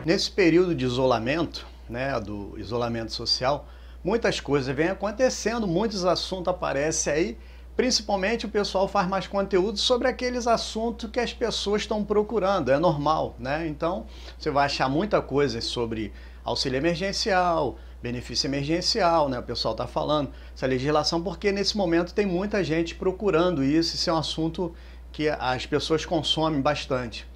Nesse período de isolamento, né, do isolamento social, muitas coisas vêm acontecendo, muitos assuntos aparecem aí, principalmente o pessoal faz mais conteúdo sobre aqueles assuntos que as pessoas estão procurando, é normal, né? Então, você vai achar muita coisa sobre auxílio emergencial, benefício emergencial, né? O pessoal está falando essa legislação porque nesse momento tem muita gente procurando isso é um assunto que as pessoas consomem bastante.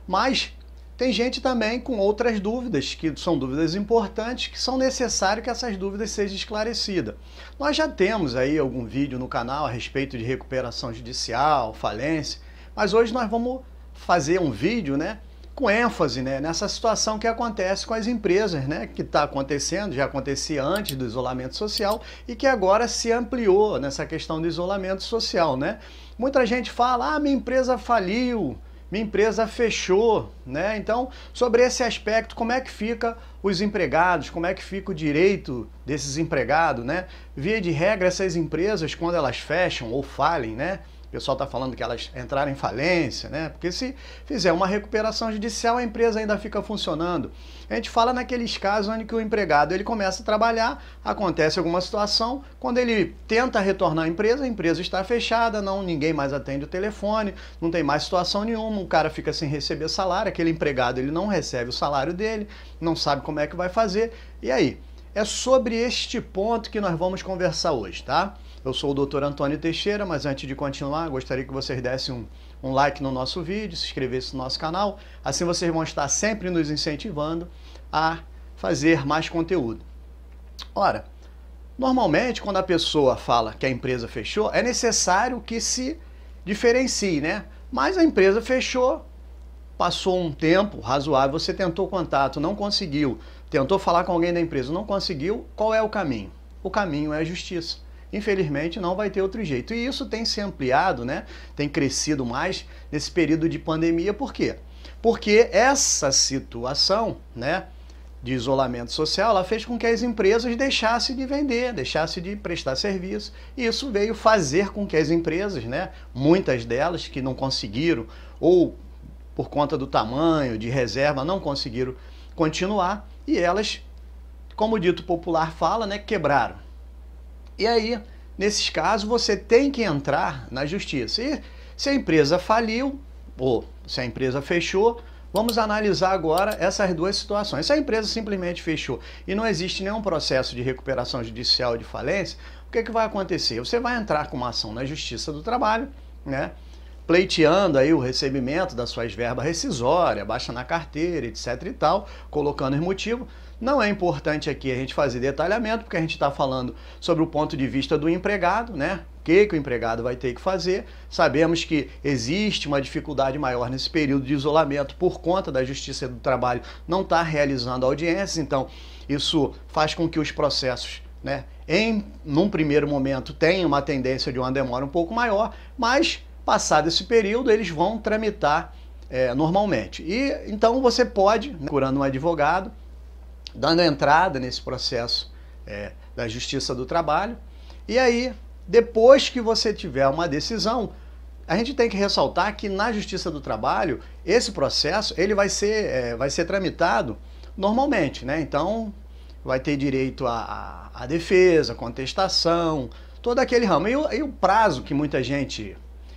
Mas tem gente também com outras dúvidas, que são dúvidas importantes, que são necessárias que essas dúvidas sejam esclarecidas. Nós já temos aí algum vídeo no canal a respeito de recuperação judicial, falência, mas hoje nós vamos fazer um vídeo, né, com ênfase, né, nessa situação que acontece com as empresas, né, que está acontecendo, já acontecia antes do isolamento social e que agora se ampliou nessa questão do isolamento social, né? Muita gente fala, minha empresa faliu, minha empresa fechou, né? Então, sobre esse aspecto, como é que fica os empregados, como é que fica o direito desses empregados, né? Via de regra, essas empresas, quando elas fecham ou falem, né? O pessoal está falando que elas entraram em falência, né? Porque se fizer uma recuperação judicial, a empresa ainda fica funcionando. A gente fala naqueles casos onde que o empregado ele começa a trabalhar, acontece alguma situação, quando ele tenta retornar à empresa, a empresa está fechada, ninguém mais atende o telefone, não tem mais situação nenhuma, o cara fica sem receber salário, aquele empregado ele não recebe o salário dele, não sabe como é que vai fazer. E aí? É sobre este ponto que nós vamos conversar hoje, tá? Eu sou o Dr. Antônio Teixeira, mas antes de continuar, gostaria que vocês dessem um like no nosso vídeo, se inscrevessem no nosso canal, assim vocês vão estar sempre nos incentivando a fazer mais conteúdo. Ora, normalmente quando a pessoa fala que a empresa fechou, é necessário que se diferencie, né? Mas a empresa fechou, passou um tempo razoável, você tentou contato, não conseguiu, tentou falar com alguém da empresa, não conseguiu, qual é o caminho? O caminho é a justiça. Infelizmente não vai ter outro jeito. E isso tem se ampliado, né? Tem crescido mais nesse período de pandemia. Por quê? Porque essa situação, né, de isolamento social, ela fez com que as empresas deixassem de vender, deixassem de prestar serviço. E isso veio fazer com que as empresas, né, muitas delas que não conseguiram, ou por conta do tamanho, de reserva, não conseguiram continuar, e elas, como o dito popular fala, né, quebraram. E aí, nesses casos, você tem que entrar na justiça. E se a empresa faliu, ou se a empresa fechou, vamos analisar agora essas duas situações. Se a empresa simplesmente fechou e não existe nenhum processo de recuperação judicial de falência, o que vai acontecer? Você vai entrar com uma ação na Justiça do Trabalho, né, pleiteando aí o recebimento das suas verbas rescisórias, baixa na carteira, etc e tal, colocando os motivos. Não é importante aqui a gente fazer detalhamento, porque a gente está falando sobre o ponto de vista do empregado, né? O que o empregado vai ter que fazer. Sabemos que existe uma dificuldade maior nesse período de isolamento por conta da Justiça do Trabalho não estar realizando audiências, então isso faz com que os processos, né, num primeiro momento tenham uma tendência de uma demora um pouco maior, mas passado esse período eles vão tramitar normalmente. E então você pode, né, procurando um advogado, dando entrada nesse processo da Justiça do Trabalho. E aí, depois que você tiver uma decisão, a gente tem que ressaltar que na Justiça do Trabalho, esse processo ele vai ser tramitado normalmente, né? Então, vai ter direito à defesa, contestação, todo aquele ramo. E o prazo que muita gente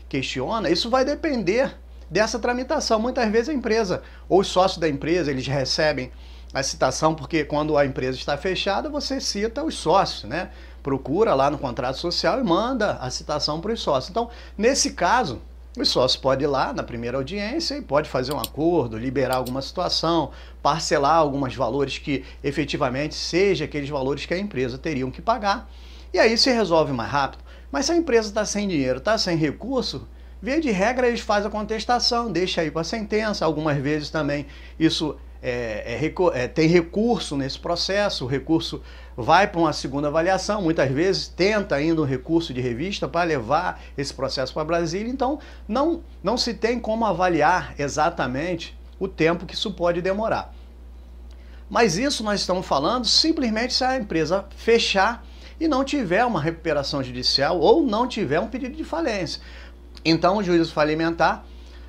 questiona, isso vai depender dessa tramitação. Muitas vezes a empresa, ou os sócios da empresa, eles recebem a citação, porque quando a empresa está fechada, você cita os sócios, né? Procura lá no contrato social e manda a citação para os sócios. Então, nesse caso, os sócios podem ir lá na primeira audiência e pode fazer um acordo, liberar alguma situação, parcelar alguns valores que efetivamente sejam aqueles valores que a empresa teriam que pagar. E aí se resolve mais rápido. Mas se a empresa está sem dinheiro, está sem recurso, via de regra eles fazem a contestação, deixa aí para a sentença. Algumas vezes também isso tem recurso nesse processo, o recurso vai para uma segunda avaliação, muitas vezes tenta ainda um recurso de revista para levar esse processo para Brasília, então não se tem como avaliar exatamente o tempo que isso pode demorar. Mas isso nós estamos falando simplesmente se a empresa fechar e não tiver uma recuperação judicial ou não tiver um pedido de falência. Então o juízo falimentar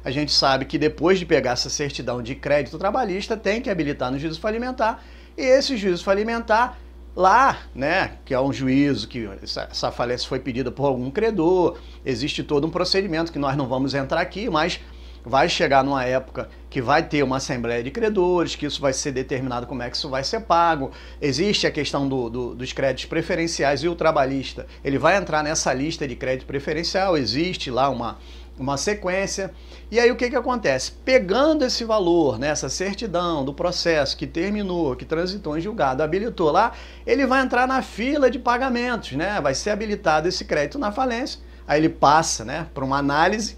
a gente sabe que depois de pegar essa certidão de crédito trabalhista, tem que habilitar no juízo falimentar, e esse juízo falimentar lá, né, que é um juízo que essa falência foi pedida por algum credor, existe todo um procedimento que nós não vamos entrar aqui, mas vai chegar numa época que vai ter uma assembleia de credores, que isso vai ser determinado como é que isso vai ser pago. Existe a questão dos créditos preferenciais, e o trabalhista ele vai entrar nessa lista de crédito preferencial, existe lá uma sequência. E aí o que acontece? Pegando esse valor, né, essa certidão do processo que terminou, que transitou em julgado, habilitou lá, ele vai entrar na fila de pagamentos, né? Vai ser habilitado esse crédito na falência, aí ele passa, né, para uma análise,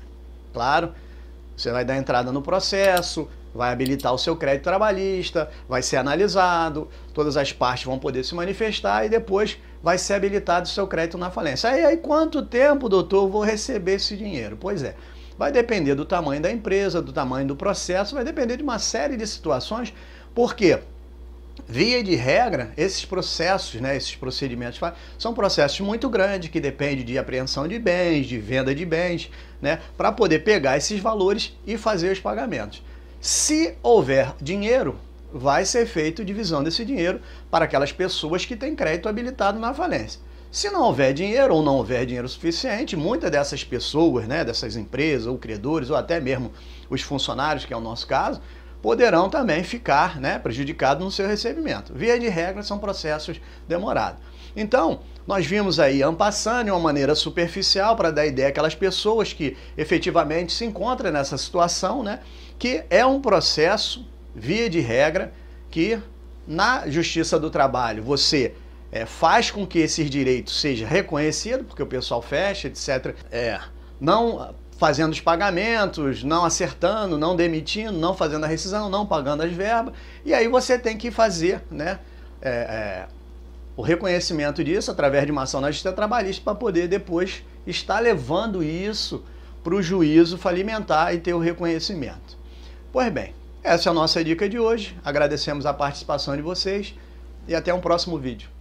claro. Você vai dar entrada no processo, vai habilitar o seu crédito trabalhista, vai ser analisado, todas as partes vão poder se manifestar e depois vai ser habilitado o seu crédito na falência. Aí quanto tempo, doutor, eu vou receber esse dinheiro? Pois é, vai depender do tamanho da empresa, do tamanho do processo, vai depender de uma série de situações, porque via de regra, esses processos, né, esses procedimentos são processos muito grandes que dependem de apreensão de bens, de venda de bens, né, para poder pegar esses valores e fazer os pagamentos. Se houver dinheiro, vai ser feita divisão desse dinheiro para aquelas pessoas que têm crédito habilitado na falência. Se não houver dinheiro ou não houver dinheiro suficiente, muitas dessas pessoas, né, dessas empresas ou credores ou até mesmo os funcionários, que é o nosso caso, poderão também ficar, né, prejudicados no seu recebimento. Via de regra, são processos demorados. Então, nós vimos aí, en passant, de uma maneira superficial, para dar ideia àquelas pessoas que efetivamente se encontram nessa situação, né, que é um processo, via de regra, que na Justiça do Trabalho você faz com que esses direitos sejam reconhecidos, porque o pessoal fecha, etc. Não fazendo os pagamentos, não acertando, não demitindo, não fazendo a rescisão, não pagando as verbas, e aí você tem que fazer, né, o reconhecimento disso através de uma ação na Justiça Trabalhista para poder depois estar levando isso para o juízo falimentar e ter o reconhecimento. Pois bem, essa é a nossa dica de hoje, agradecemos a participação de vocês e até um próximo vídeo.